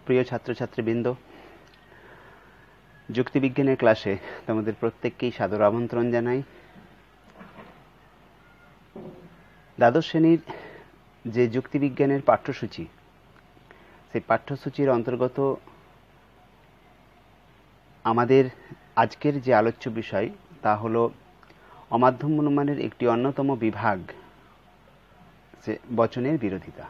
প্রিয় ছাত্রছাত্রীবৃন্দ, যুক্তিবিজ্ঞানের ক্লাসে তোমাদের প্রত্যেককেই সাদর আমন্ত্রণ জানাই। দ্বাদশ শ্রেণীর যে যুক্তিবিজ্ঞানের পাঠ্যসূচি, সেই পাঠ্যসূচির অন্তর্গত আমাদের আজকের যে আলোচ্য বিষয় তা হল অমাধ্যম অনুমানের একটি অন্যতম বিভাগ, যে বচনের বিরোধিতা।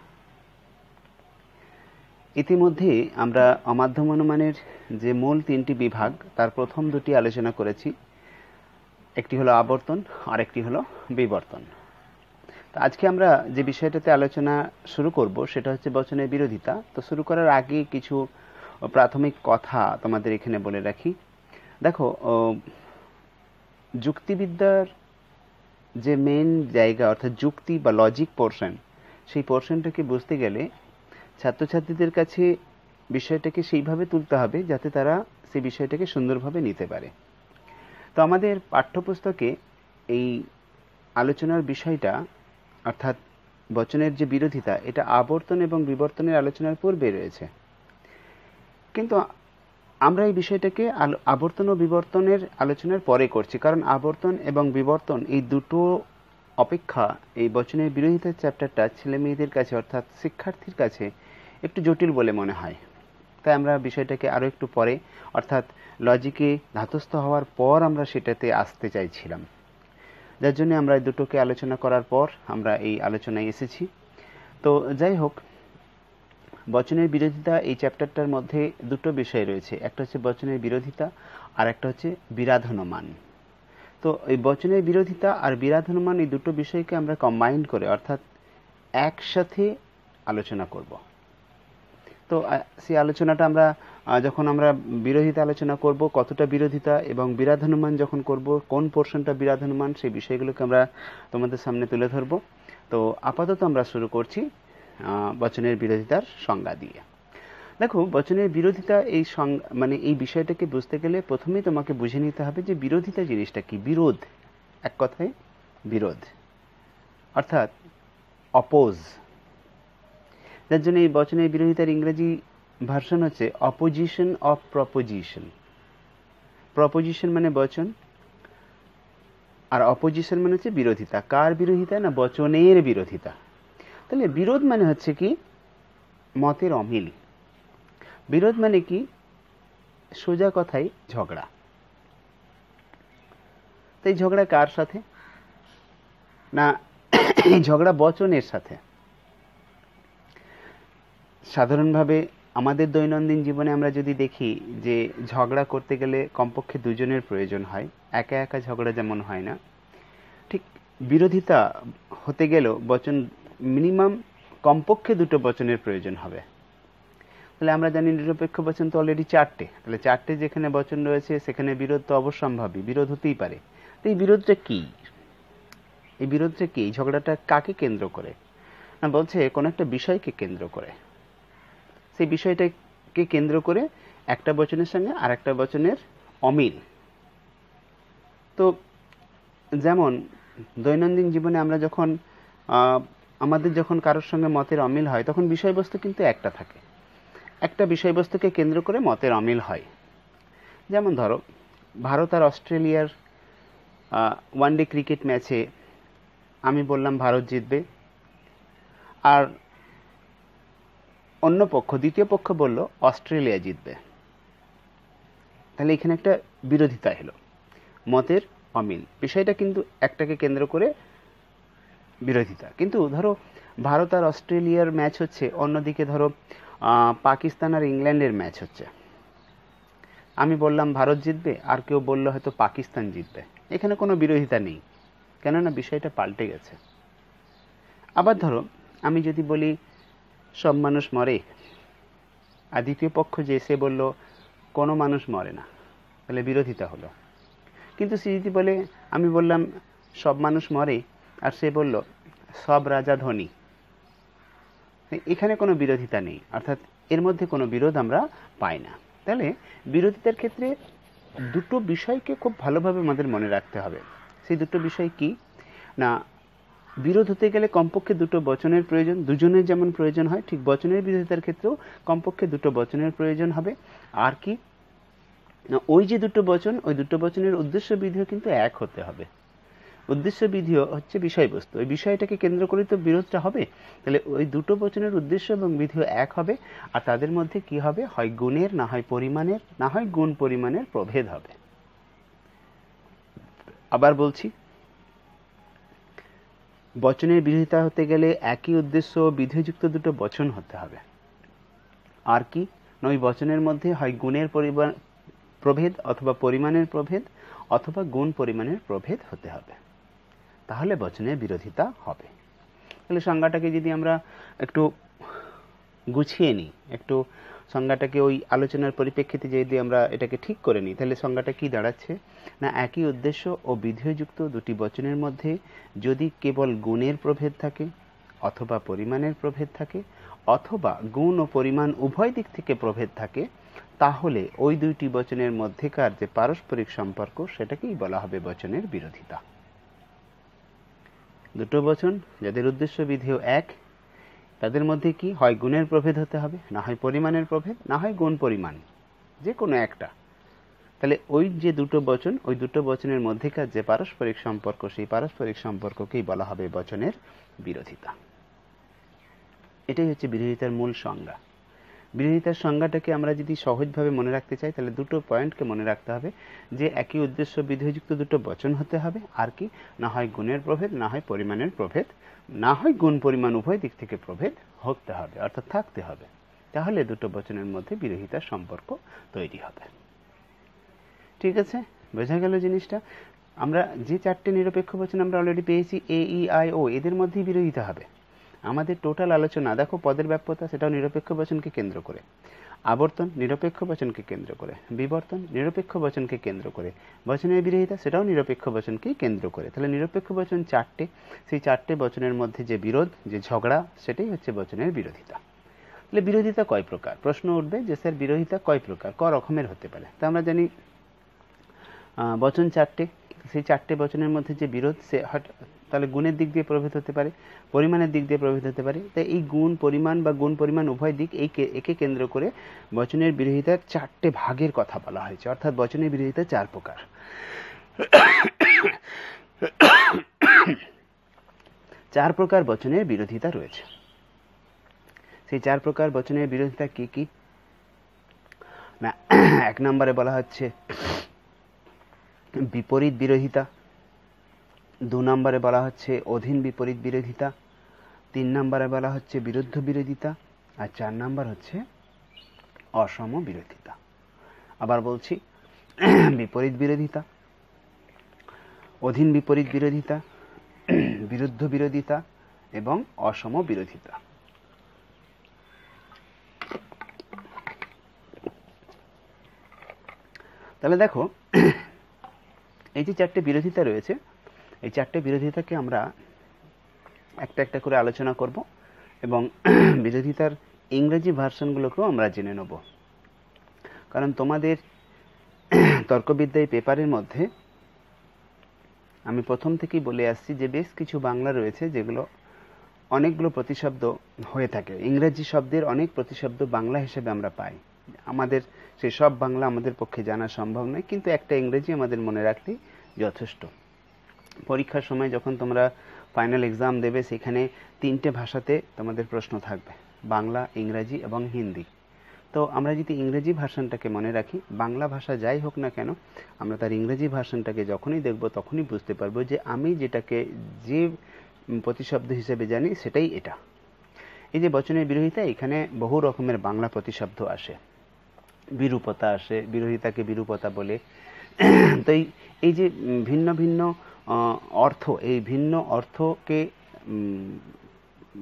ইতিমধ্যে আমরা অমাধ্যম অনুমানের যে মূল তিনটি বিভাগ তার প্রথম দুটি আলোচনা করেছি। একটি হলো আবর্তন আর একটি হলো বিবর্তন। তো আজকে আমরা যে বিষয়টাতে আলোচনা শুরু করব সেটা হচ্ছে বচনের বিরোধিতা। তো শুরু করার আগে কিছু প্রাথমিক কথা তোমাদের এখানে বলে রাখি। দেখো, যুক্তিবিদ্যার যে মেন জায়গা অর্থাৎ যুক্তি বা লজিক পোর্শন, সেই পোর্শনটাকে বুঝতে গেলে ছাত্রছাত্রীদের কাছে বিষয়টাকে সেইভাবে তুলতে হবে যাতে তারা সেই বিষয়টাকে সুন্দরভাবে নিতে পারে। তো আমাদের পাঠ্যপুস্তকে এই আলোচনার বিষয়টা অর্থাৎ বচনের যে বিরোধিতা, এটা আবর্তন এবং বিবর্তনের আলোচনার পূর্বে রয়েছে, কিন্তু আমরা এই বিষয়টাকে আবর্তন ও বিবর্তনের আলোচনার পরে করছি, কারণ আবর্তন এবং বিবর্তন এই দুটো অপেক্ষা এই বচনের বিরোধিতার চ্যাপ্টারটা ছেলে মেয়েদের কাছে অর্থাৎ শিক্ষার্থীর কাছে একটু জটিল বলে মনে হয়। তাই আমরা বিষয়টাকে আরও একটু পরে অর্থাৎ লজিকে ধাতস্থ হওয়ার পর আমরা সেটাতে আসতে চাইছিলাম, যার জন্য আমরা এই দুটোকে আলোচনা করার পর আমরা এই আলোচনায় এসেছি। তো যাই হোক, বচনের বিরোধিতা এই চ্যাপ্টারটার মধ্যে দুটো বিষয় রয়েছে, একটা হচ্ছে বচনের বিরোধিতা আর একটা হচ্ছে বিরাধানুমান। তো এই বচনের বিরোধিতা আর বিরাধানুমান এই দুটো বিষয়কে আমরা কম্বাইন করে অর্থাৎ একসাথে আলোচনা করব। তো সেই আলোচনাটা আমরা যখন আমরা বিরোধিতা আলোচনা করব, কতটা বিরোধিতা এবং বিরাধানুমান যখন করব, কোন পোর্শনটা বিরাধানুমান, সেই বিষয়গুলোকে আমরা তোমাদের সামনে তুলে ধরব। তো আপাতত আমরা শুরু করছি বচনের বিরোধিতার সংজ্ঞা দিয়ে। দেখো, বচনের বিরোধিতা এই মানে এই বিষয়টাকে বুঝতে গেলে প্রথমেই তোমাকে বুঝে নিতে হবে যে বিরোধিতা জিনিসটা কি। বিরোধ, এক কথায় বিরোধ অর্থাৎ অপোজ। যার জন্য এই বচনের বিরোধিতার ইংরেজি ভার্সন হচ্ছে অপোজিশন অফ প্রপোজিশন। প্রপোজিশন মানে বচন আর অপোজিশন মানে হচ্ছে বিরোধিতা। কার বিরোধিতা? না, বচনের বিরোধিতা। তাহলে বিরোধ মানে হচ্ছে কি মতের অমিল। বিরোধ মানে কি সোজা কথাই ঝগড়া। তো এই ঝগড়া কার সাথে? না, এই ঝগড়া বচনের সাথে। সাধারণভাবে আমাদের দৈনন্দিন জীবনে আমরা যদি দেখি যে ঝগড়া করতে গেলে কমপক্ষে দুজনের প্রয়োজন হয়, একা একা ঝগড়া যেমন হয় না, ঠিক বিরোধিতা হতে গেলেও বচন মিনিমাম কমপক্ষে দুটো বচনের প্রয়োজন হবে। তাহলে আমরা জানি নিরপেক্ষ বচন তো অলরেডি চারটে, তাহলে চারটে যেখানে বচন রয়েছে সেখানে বিরোধ তো অবশ্যম্ভাবী, বিরোধ হতেই পারে। তো এই বিরোধটা কি? এই বিরোধটা কি? এই ঝগড়াটা কাকে কেন্দ্র করে? না, বলছে কোন একটা বিষয়কে কেন্দ্র করে। সেই বিষয়টাকে কেন্দ্র করে একটা বচনের সঙ্গে আর একটা বচনের অমিল। তো যেমন দৈনন্দিন জীবনে আমরা যখন আমাদের যখন কারোর সঙ্গে মতের অমিল হয় তখন বিষয়বস্তু কিন্তু একটা থাকে, একটা বিষয়বস্তুকে কেন্দ্র করে মতের অমিল হয়। যেমন ধরো, ভারত আর অস্ট্রেলিয়ার ওয়ানডে ক্রিকেট ম্যাচে আমি বললাম ভারত জিতবে, আর অন্য পক্ষ, দ্বিতীয় পক্ষ বলল অস্ট্রেলিয়া জিতবে। তাহলে এখানে একটা বিরোধিতা এলো, মতের অমিল। বিষয়টা কিন্তু একটাকে কেন্দ্র করে বিরোধিতা। কিন্তু ধরো ভারত আর অস্ট্রেলিয়ার ম্যাচ হচ্ছে, অন্যদিকে ধরো পাকিস্তান আর ইংল্যান্ডের ম্যাচ হচ্ছে। আমি বললাম ভারত জিতবে, আর কেউ বলল হয়তো পাকিস্তান জিতবে। এখানে কোনো বিরোধিতা নেই, কেননা বিষয়টা পাল্টে গেছে। আবার ধরো আমি যদি বলি সব মানুষ মরে, আর দ্বিতীয় পক্ষ যে সে বলল কোনো মানুষ মরে না, তাহলে বিরোধিতা হলো। কিন্তু সে যদি বলে, আমি বললাম সব মানুষ মরে, আর সে বলল সব রাজা ধনী, এখানে কোনো বিরোধিতা নেই, অর্থাৎ এর মধ্যে কোনো বিরোধ আমরা পাই না। তাহলে বিরোধিতার ক্ষেত্রে দুটো বিষয়কে খুব ভালোভাবে আমাদের মনে রাখতে হবে। সেই দুটো বিষয় কি? না, বিরোধ হতে গেলে কমপক্ষে দুটো বচনের প্রয়োজন, দুজনের যেমন প্রয়োজন হয় ঠিক বচনের বিরোধিতার ক্ষেত্রেও কমপক্ষে দুটো বচনের প্রয়োজন হবে। আর কি, ওই যে দুটো বচন, ওই দুটো বচনের উদ্দেশ্য বিধিও কিন্তু এক হতে হবে। উদ্দেশ্য বিধিও হচ্ছে বিষয়বস্তু, ওই বিষয়টাকে কেন্দ্র করে তো বিরোধটা হবে। তাহলে ওই দুটো বচনের উদ্দেশ্য এবং বিধিও এক হবে, আর তাদের মধ্যে কি হবে, হয় গুণের, না হয় পরিমাণের, না হয় গুণ পরিমাণের প্রভেদ হবে। আবার বলছি, বচনের বিরোধিতা হতে গেলে একই উদ্দেশ্য বিধিযুক্ত দুটো বচন হতে হবে। আর কি, ওই বচনের মধ্যে হয় গুণের প্রভেদ অথবা পরিমাণের প্রভেদ অথবা গুণ পরিমাণের প্রভেদ হতে হবে, তাহলে বচনের বিরোধিতা হবে। তাহলে সংজ্ঞাটাকে যদি আমরা একটু গুছিয়ে নিই, একটু সংজ্ঞাটাকে ওই আলোচনার পরিপ্রেক্ষিতে যদি আমরা এটাকে ঠিক করে নিই, তাহলে সংজ্ঞাটা কি দাঁড়াচ্ছে না, একই উদ্দেশ্য ও বিধেয়যুক্ত দুটি বচনের মধ্যে যদি কেবল গুণের প্রভেদ থাকে অথবা পরিমাণের প্রভেদ থাকে অথবা গুণ ও পরিমাণ উভয় দিক থেকে প্রভেদ থাকে, তাহলে ওই দুইটি বচনের মধ্যেকার যে পারস্পরিক সম্পর্ক সেটাকেই বলা হবে বচনের বিরোধিতা। দুটো বচন যাদের উদ্দেশ্য বিধেয় এক, তাদের মধ্যে কি হয় গুণের প্রভেদ হতে হবে, না হয় পরিমাণের প্রভেদ, না হয় গুণ পরিমাণ, যে কোনো একটা। তাহলে ওই যে দুটো বচন, ওই দুটো বচনের মধ্যেকার যে পারস্পরিক সম্পর্ক, সেই পারস্পরিক সম্পর্ককেই বলা হবে বচনের বিরোধিতা। এটাই হচ্ছে বিরোধিতার মূল সংজ্ঞা। বিরোধিতার সংজ্ঞাটাকে আমরা যদি সহজভাবে মনে রাখতে চাই, তাহলে দুটো পয়েন্টকে মনে রাখতে হবে, যে একই উদ্দেশ্য বিধেয়যুক্ত দুটো বচন হতে হবে, আর কি, না হয় গুণের প্রভেদ, না হয় পরিমাণের প্রভেদ, না হয় গুণ পরিমাণ উভয় দিক থেকে প্রভেদ হতে হবে, অর্থাৎ থাকতে হবে। তাহলে দুটো বচনের মধ্যে বিরোধিতার সম্পর্ক তৈরি হবে। ঠিক আছে, বোঝা গেল জিনিসটা। আমরা যে চারটে নিরপেক্ষ বচন আমরা অলরেডি পেয়েছি, এ, ই, আই, ও, এদের মধ্যেই বিরোধিতা হবে। আমাদের টোটাল আলোচনা দেখো, পদের ব্যাপ্যতা সেটাও নিরপেক্ষ বচনকে কেন্দ্র করে, আবর্তন নিরপেক্ষ বচনকে কেন্দ্র করে, বিবর্তন নিরপেক্ষ বচনকে কেন্দ্র করে, বচনের বিরোধিতা সেটাও নিরপেক্ষ বচনকেই কেন্দ্র করে। তাহলে নিরপেক্ষ বচন চারটে, সেই চারটে বচনের মধ্যে যে বিরোধ, যে ঝগড়া, সেটাই হচ্ছে বচনের বিরোধিতা। তাহলে বিরোধিতা কয় প্রকার? প্রশ্ন উঠবে যে স্যার বিরোধিতা কয় প্রকার, ক রকমের হতে পারে? তা আমরা জানি বচন চারটে, সেই চারটে বচনের মধ্যে যে বিরোধ, সে তাহলে গুণের দিক দিয়ে প্রভেদ হতে পারে, পরিমাণের দিক দিয়ে প্রভেদ হতে পারে। তাই এই গুণ পরিমাণ বা গুণ পরিমাণ উভয় দিক একে কেন্দ্র করে বচনের বিরোধিতার চারটে ভাগের কথা বলা হয়েছে, অর্থাৎ বচনের বিরোধিতা চার প্রকার। চার প্রকার বচনের বিরোধিতা রয়েছে। সেই চার প্রকার বচনের বিরোধিতা কি কি না, এক নম্বরে বলা হচ্ছে বিপরীত বিরোধিতা, দু নম্বরে বলা হচ্ছে অধীন বিপরীত বিরোধিতা, তিন নম্বরে বলা হচ্ছে বিরুদ্ধ বিরোধিতা, আর চার নম্বর হচ্ছে অসম বিরোধিতা। আবার বলছি, বিপরীত বিরোধিতা, অধীন বিপরীত বিরোধিতা, বিরুদ্ধ বিরোধিতা এবং অসম বিরোধিতা। তাহলে দেখো, এই যে চারটে বিরোধিতা রয়েছে, এই চারটে বিরোধিতাকে আমরা একটা একটা করে আলোচনা করব এবং বিরোধিতার ইংরেজি ভার্সনগুলোকেও আমরা জেনে নেব। কারণ তোমাদের তর্কবিদ্যায় পেপারের মধ্যে আমি প্রথম থেকেই বলে আসছি যে বেশ কিছু বাংলা রয়েছে যেগুলো অনেকগুলো প্রতিশব্দ হয়ে থাকে, ইংরেজি শব্দের অনেক প্রতিশব্দ বাংলা হিসেবে আমরা পাই। আমাদের সেই সব বাংলা আমাদের পক্ষে জানা সম্ভব নয়, কিন্তু একটা ইংরেজি আমাদের মনে রাখলেই যথেষ্ট। পরীক্ষার সময় যখন তোমরা ফাইনাল এক্সাম দেবে, সেখানে তিনটে ভাষাতে তোমাদের প্রশ্ন থাকবে, বাংলা, ইংরেজি এবং হিন্দি। তো আমরা যদি ইংরেজি ভার্সনটাকে মনে রাখি, বাংলা ভাষা যাই হোক না কেন, আমরা তার ইংরেজি ভার্সনটাকে যখনই দেখব তখনই বুঝতে পারবো যে আমি যেটাকে যে প্রতিশব্দ হিসেবে জানি সেটাই এটা। এই যে বচনের বিরোধিতা, এখানে বহু রকমের বাংলা প্রতিশব্দ আসে, বিরূপতা আসে, বিরোধিতাকে বিরূপতা বলে। তো এই যে ভিন্ন ভিন্ন অর্থ, এই ভিন্ন অর্থকে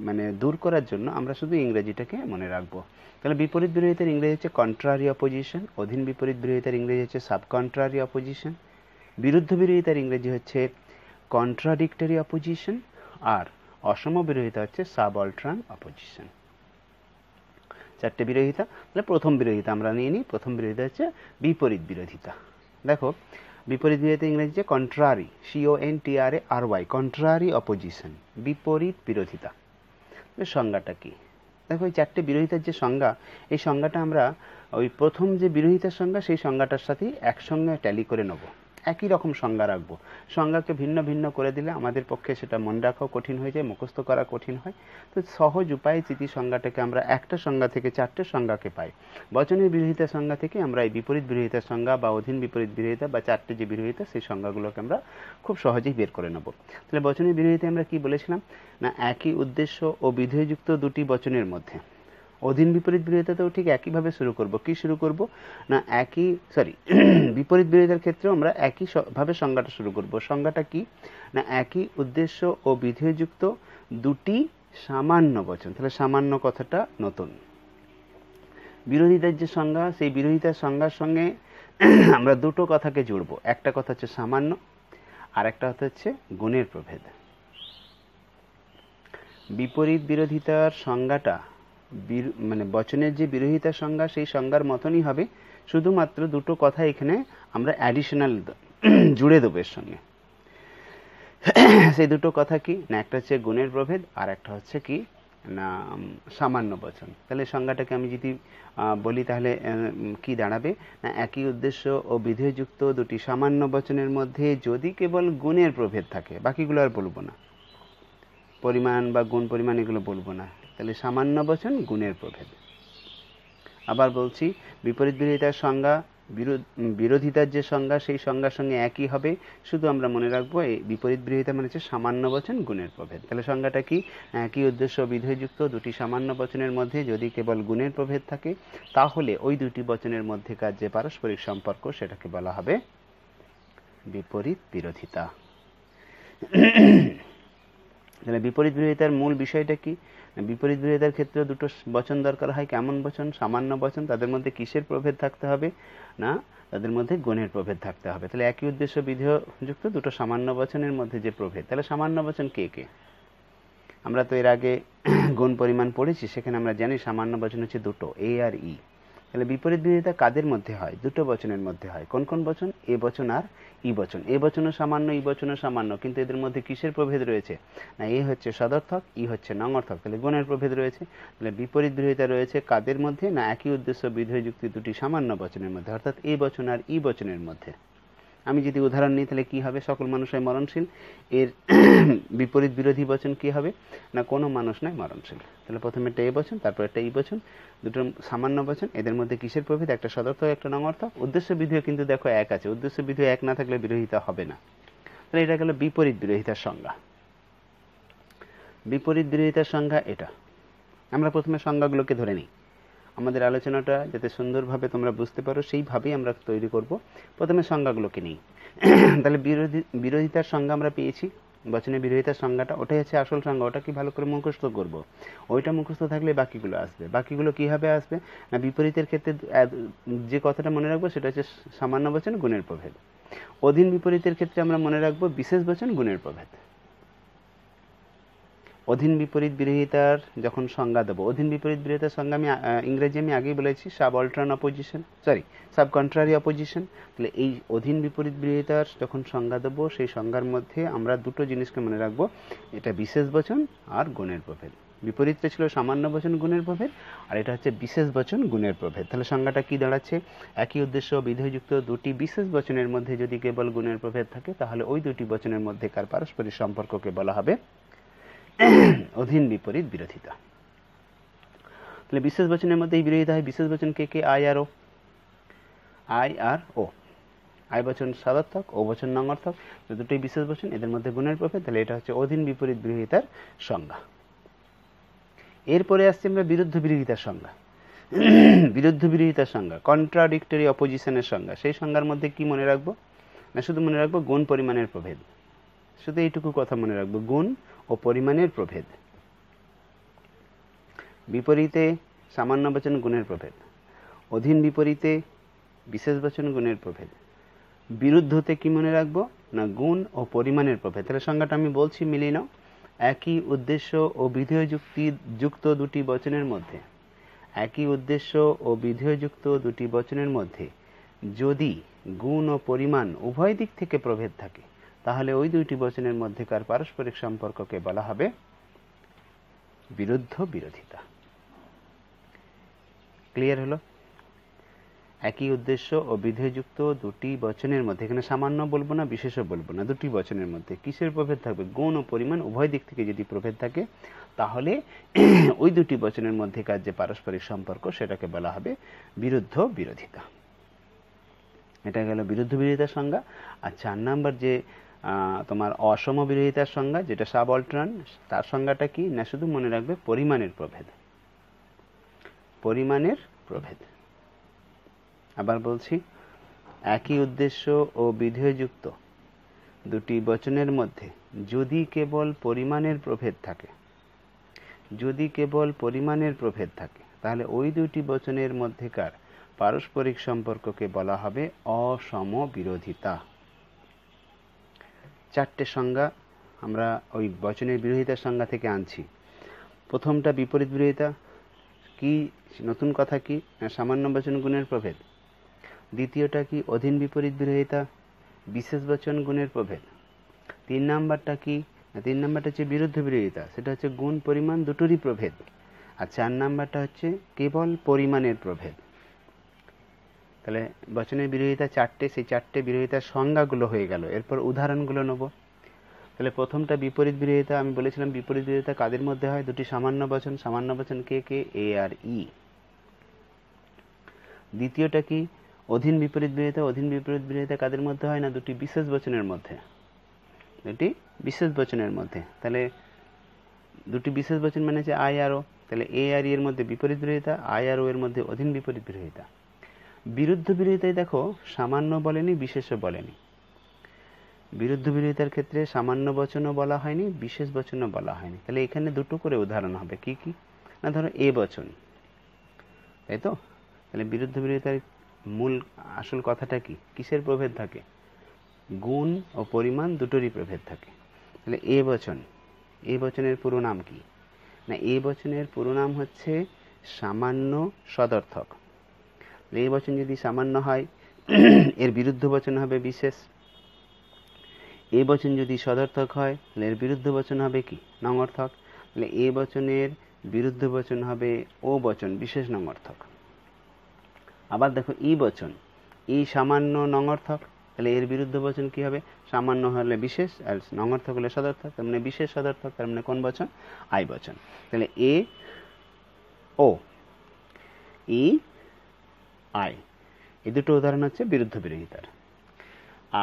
মানে দূর করার জন্য আমরা শুধু ইংরেজিটাকে মনে রাখবো। তাহলে বিপরীত বিরোধিতার ইংরেজি হচ্ছে কন্ট্রারি অপোজিশন, অধীন বিপরীত বিরোধিতার ইংরেজি হচ্ছে সাব কন্ট্রারি অপোজিশন, বিরুদ্ধ বিরোধিতার ইংরেজি হচ্ছে কন্ট্রাডিক্টরি অপোজিশন, আর অসম বিরোধিতা হচ্ছে সাবঅল্টার্ন অপোজিশন। চারটে বিরোধিতা। তাহলে প্রথম বিরোধিতা আমরা নিয়ে নিই। প্রথম বিরোধিতা হচ্ছে বিপরীত বিরোধিতা। দেখো, বিপরীত বিরোধিতা ইংরেজিতে কন্ট্রারি, CONTRARY, কন্ট্রারি অপোজিশন, বিপরীত বিরোধিতা। সংজ্ঞাটা কি? দেখো এই চারটে বিরোধিতার যে সংজ্ঞা, এই সংজ্ঞাটা আমরা ওই প্রথম যে বিরোধিতার সংজ্ঞা সেই সংজ্ঞাটার সাথেই একসঙ্গে ট্যালি করে নেব, একই রকম সংজ্ঞা রাখবো। সংজ্ঞাকে ভিন্ন ভিন্ন করে দিলে আমাদের পক্ষে সেটা মনে রাখাও কঠিন হয়ে যায়, মুখস্থ করা কঠিন হয়। তো সহজ উপায়ে চিতি সংজ্ঞাটাকে আমরা একটা সংজ্ঞা থেকে চারটে সংজ্ঞাকে পাই। বচনের বিরোধিতার সংজ্ঞা থেকে আমরা এই বিপরীত বিরোধিতার সংজ্ঞা বা অধীন বিপরীত বিরোধিতা বা চারটে যে বিরোধিতা সেই সংজ্ঞাগুলোকে আমরা খুব সহজেই বের করে নেব। তাহলে বচনের বিরোধিতা আমরা কি বলেছিলাম না, একই উদ্দেশ্য ও বিধেয়যুক্ত দুটি বচনের মধ্যে। অধীন বিপরীত বিরোধিতাতেও ঠিক একইভাবে শুরু করব। কি শুরু করব না, বিপরীত বিরোধিতার ক্ষেত্রেও আমরা একই ভাবে সংজ্ঞাটা শুরু করব। সংজ্ঞাটা কি না, একই উদ্দেশ্য ও বিধেয়যুক্ত দুটি সামান্য বচন। তাহলে সামান্য কথাটা নতুন। বিরোধিতার যে সংজ্ঞা, সেই বিরোধিতার সংজ্ঞার সঙ্গে আমরা দুটো কথাকে জুড়ব। একটা কথা হচ্ছে সামান্য, আর একটা কথা হচ্ছে গুণের প্রভেদ। বিপরীত বিরোধিতার সংজ্ঞাটা মানে বচনের যে বিরোধিতার সংজ্ঞা সেই সংজ্ঞার মতনই হবে, শুধুমাত্র দুটো কথা এখানে আমরা অ্যাডিশনাল জুড়ে দেবো এর সঙ্গে। সেই দুটো কথা কি না, একটা হচ্ছে গুণের প্রভেদ, আর একটা হচ্ছে কি না সামান্য বচন। তাহলে সংজ্ঞাটাকে আমি যদি বলি তাহলে কি দাঁড়াবে না, একই উদ্দেশ্য ও বিধেয়যুক্ত দুটি সামান্য বচনের মধ্যে যদি কেবল গুণের প্রভেদ থাকে, বাকিগুলো আর বলবো না, পরিমাণ বা গুণ পরিমাণ এগুলো বলবো না। তাহলে সামান্য বচন, গুণের প্রভেদ। আবার বলছি, বিপরীত বিরোধিতার সংজ্ঞা বিরোধিতার যে সংজ্ঞা সেই সংজ্ঞার সঙ্গে একই হবে, শুধু আমরা মনে রাখবো এই বিপরীত বিরোধিতা মানে হচ্ছে সামান্য বচন, গুণের প্রভেদ। তাহলে সংজ্ঞাটা কি, একই উদ্দেশ্য বিধেয়যুক্ত দুটি সামান্য বচনের মধ্যে যদি কেবল গুণের প্রভেদ থাকে, তাহলে ওই দুটি বচনের মধ্যেকার যে পারস্পরিক সম্পর্ক সেটাকে বলা হবে বিপরীত বিরোধিতা। তাহলে বিপরীত বিরোধিতার মূল বিষয়টা কি, বিপরীত বিরোধিতার ক্ষেত্রে দুটো বচন দরকার হয়। কেমন বচন? সামান্য বচন। তাদের মধ্যে কিসের প্রভেদ থাকতে হবে না, তাদের মধ্যে গুণের প্রভেদ থাকতে হবে। তাহলে একই উদ্দেশ্য বিধেয়যুক্ত দুটো সামান্য বচনের মধ্যে যে প্রভেদ, তাহলে সামান্য বচন কে কে? আমরা তো এর আগে গুণ পরিমাণ পড়েছি, সেখানে আমরা জানি সামান্য বচন হচ্ছে দুটো, এ আর ই। তাহলে বিপরীত বিরোধিতা কাদের মধ্যে হয়? দুটো বচনের মধ্যে হয়। কোন কোন বচন? এ বচন আর ই বচন। এ বচনও সামান্য, ই বচনও সামান্য, কিন্তু এদের মধ্যে কিসের প্রভেদ রয়েছে না, এ হচ্ছে সদর্থক, ই হচ্ছে নঙর্থক। তাহলে গুণের প্রভেদ রয়েছে। তাহলে বিপরীত বিরোধিতা রয়েছে কাদের মধ্যে না, একই উদ্দেশ্য বিধেয়যুক্ত দুটি সামান্য বচনের মধ্যে, অর্থাৎ এ বচন আর ই বচনের মধ্যে। আমি যদি উদাহরণ নিই তাহলে কি হবে, সকল মানুষ হয় মরণশীল, এর বিপরীত বিরোধী বচন কি হবে না, কোনো মানুষ নয় মরণশীল। তাহলে প্রথমে একটা এ বচন, তারপর একটা ই বচন, দুটো সামান্য বচন, এদের মধ্যে কিসের প্রভেদ? একটা সদর্থক, একটা নঙর্থক। উদ্দেশ্য বিধেয় কিন্তু দেখো এক আছে, উদ্দেশ্য বিধেয় এক না থাকলে বিরোধিতা হবে না। তাহলে এটা গেল বিপরীত বিরোধিতার সংজ্ঞা। বিপরীত বিরোধিতার সংজ্ঞা এটা। আমরা প্রথমে সংজ্ঞাগুলোকে ধরে নিই, আমাদের আলোচনাটা যাতে সুন্দরভাবে তোমরা বুঝতে পারো সেইভাবেই আমরা তৈরি করব। প্রথমে সংজ্ঞাগুলোকে নিই। তাহলে বিরোধিতার সংজ্ঞা আমরা পেয়েছি, বচনের বিরোধিতার সংজ্ঞাটা, ওটাই হচ্ছে আসল সংজ্ঞা। ওটা কি ভালো করে মুখস্থ করব, ওইটা মুখস্থ থাকলে বাকিগুলো আসবে। বাকিগুলো কীভাবে আসবে না, বিপরীতের ক্ষেত্রে যে কথাটা মনে রাখবো সেটা হচ্ছে সামান্য বচন, গুণের প্রভেদ। অধীন বিপরীতের ক্ষেত্রে আমরা মনে রাখবো বিশেষ বচন, গুণের প্রভেদ। অধীন বিপরীত বিরোধিতার যখন সংজ্ঞা দেবো, অধীন বিপরীত বিরোধিতার সংজ্ঞা আমি ইংরেজি আমি আগেই বলেছি, সাব কন্ট্রারি অপোজিশন। তাহলে এই অধীন বিপরীত বিরোধিতার যখন সংজ্ঞা দেবো, সেই সংজ্ঞার মধ্যে আমরা দুটো জিনিসকে মনে রাখবো, এটা বিশেষ বচন আর গুণের প্রভেদ। বিপরীতটা ছিল সামান্য বচন, গুণের প্রভেদ, আর এটা হচ্ছে বিশেষ বচন, গুণের প্রভেদ। তাহলে সংজ্ঞাটা কি দাঁড়াচ্ছে, একই উদ্দেশ্য বিধেয়যুক্ত দুটি বিশেষ বচনের মধ্যে যদি কেবল গুণের প্রভেদ থাকে, তাহলে ওই দুটি বচনের মধ্যেকার পারস্পরিক সম্পর্ককে বলা হবে অধীন বিপরীত বিরোধিতা। তাহলে বিশেষ বচনের মধ্যে এই বিরোধিতা হয়। বিশেষ বচন কে কে? আই আর ও। আই আর ও। আই বচন সদর্থক, ও বচন নঙর্থক, দুটোই বিশেষ বচন, এদের মধ্যে গুণের প্রভেদ। তাহলে এটা হচ্ছে অধীন বিপরীত বিরোধিতার সংজ্ঞা। এরপরে আসছে আমরা বিরুদ্ধ বিরোধিতার সংজ্ঞা। বিরুদ্ধ বিরোধিতার সংজ্ঞা, কন্ট্রাডিক্টরি অপোজিশনের সংজ্ঞা। সেই সংজ্ঞার মধ্যে কি মনে রাখবো না, শুধু মনে রাখবো গুণ পরিমাণের প্রভেদ। শুধু এইটুকু কথা মনে রাখবো, গুণ ও পরিমাণের প্রভেদ। বিপরীতে সামান্য বচন, গুণের প্রভেদ। অধীন বিপরীতে বিশেষ বচন, গুণের প্রভেদ। বিরুদ্ধতে কি মনে রাখবো না, গুণ ও পরিমাণের প্রভেদ। তাহলে সংজ্ঞাটা আমি বলছি, মিলিয়ে নাও। একই উদ্দেশ্য ও বিধেয়যুক্ত দুটি বচনের মধ্যে, একই উদ্দেশ্য ও বিধেয়যুক্ত দুটি বচনের মধ্যে যদি গুণ ও পরিমাণ উভয় দিক থেকে প্রভেদ থাকে, তাহলে ওই দুইটি বচনের মধ্যেকার পারস্পরিক সম্পর্ককে বলা হবে বিরুদ্ধ বিরোধিতা। ক্লিয়ার হলো? একই উদ্দেশ্য ও বিধেয়যুক্ত দুটি বচনের মধ্যে, এখানে সামান্য বলবো না, বিশেষও বলবো না, দুটি বচনের মধ্যে কিসের প্রভেদ থাকবে? গুণ ও পরিমাণ উভয় দিক থেকে যদি প্রভেদ থাকে, তাহলে ওই দুটি বচনের মধ্যেকার যে পারস্পরিক সম্পর্ক সেটাকে বলা হবে বিরুদ্ধ বিরোধিতা। এটা গেল বিরুদ্ধ বিরোধিতার সংজ্ঞা। আর 4 নাম্বার যে তোমার অসম বিরোধিতার সংজ্ঞা, যেটা সাবঅল্টার্ন, তার সংজ্ঞাটা কি না? শুধু মনে রাখবে পরিমাণের প্রভেদ। পরিমাণের প্রভেদ। আবার বলছি, একই উদ্দেশ্য ও বিধেয়যুক্ত দুটি বচনের মধ্যে যদি কেবল পরিমাণের প্রভেদ থাকে, যদি কেবল পরিমাণের প্রভেদ থাকে, তাহলে ওই দুটি বচনের মধ্যেকার পারস্পরিক সম্পর্ককে বলা হবে অসম বিরোধিতা। 4টে সংজ্ঞা আমরা ওই বচনের বিরোধিতার সংজ্ঞা থেকে আনছি। প্রথমটা বিপরীত বিরোধিতা। কি নতুন কথা? কি সামান্য বচন গুণের প্রভেদ। দ্বিতীয়টা কি? অধীন বিপরীত বিরোধিতা, বিশেষ বচন গুণের প্রভেদ। 3 নাম্বারটা কি? 3 নাম্বারটা হচ্ছে বিরুদ্ধ বিরোধিতা, সেটা হচ্ছে গুণ পরিমাণ দুটোরই প্রভেদ। আর 4 নাম্বারটা হচ্ছে কেবল পরিমাণের প্রভেদ। তাহলে বচনের বিরোধিতা 4টে, সেই 4টে বিরোধিতার সংজ্ঞাগুলো হয়ে গেল। এরপর উদাহরণগুলো নেব। তাহলে প্রথমটা বিপরীত বিরোধিতা। আমি বলেছিলাম বিপরীত বিরোধিতা কাদের মধ্যে হয়? দুটি সামান্য বচন। সামান্য বচন কে কে? এ আর ই। দ্বিতীয়টা কি? অধীন বিপরীত বিরোধিতা। অধীন বিপরীত বিরোধিতা কাদের মধ্যে হয়? না, দুটি বিশেষ বচনের মধ্যে। দুটি বিশেষ বচনের মধ্যে। তাহলে দুটি বিশেষ বচন মানে হচ্ছে আই আর ও। তাহলে এ আর ই এর মধ্যে বিপরীত বিরোধিতা, আই আর ও এর মধ্যে অধীন বিপরীত বিরোধিতা। বিরুদ্ধ বিরোধিতায় দেখো সামান্য বলেনি, বিশেষও বলেনি। বিরুদ্ধ বিরোধিতার ক্ষেত্রে সামান্য বচনও বলা হয়নি, বিশেষ বচনও বলা হয়নি। তাহলে এখানে দুটো করে উদাহরণ হবে। কি কি? না, ধরো এ বচন, তাই তো? তাহলে বিরুদ্ধ বিরোধিতার মূল আসল কথাটা কি? কিসের প্রভেদ থাকে? গুণ ও পরিমাণ দুটোরই প্রভেদ থাকে। তাহলে এ বচন, এ বচনের পুরো নাম কি? না, এ বচনের পুরো নাম হচ্ছে সামান্য সদর্থক। এই বচন যদি সামান্য হয়, এর বিরুদ্ধ বচন হবে বিশেষ। এই বচন যদি সদর্থক হয়, তাহলে এর বিরুদ্ধ বচন হবে কি? নঙর্থক। তাহলে এ বচনের বিরুদ্ধ বচন হবে ও বচন, বিশেষ নঙর্থক। আবার দেখো ই বচন, ই সামান্য নঙর্থক, তাহলে এর বিরুদ্ধ বচন কি হবে? সামান্য হলে বিশেষ, আর নঙর্থক হলে সদর্থক, তার মানে বিশেষ সদর্থক, তার মানে কোন বচন? আই বচন। তাহলে এ ও, ই আই, এই দুটো উদাহরণ হচ্ছে বিরুদ্ধ বিরোধিতার।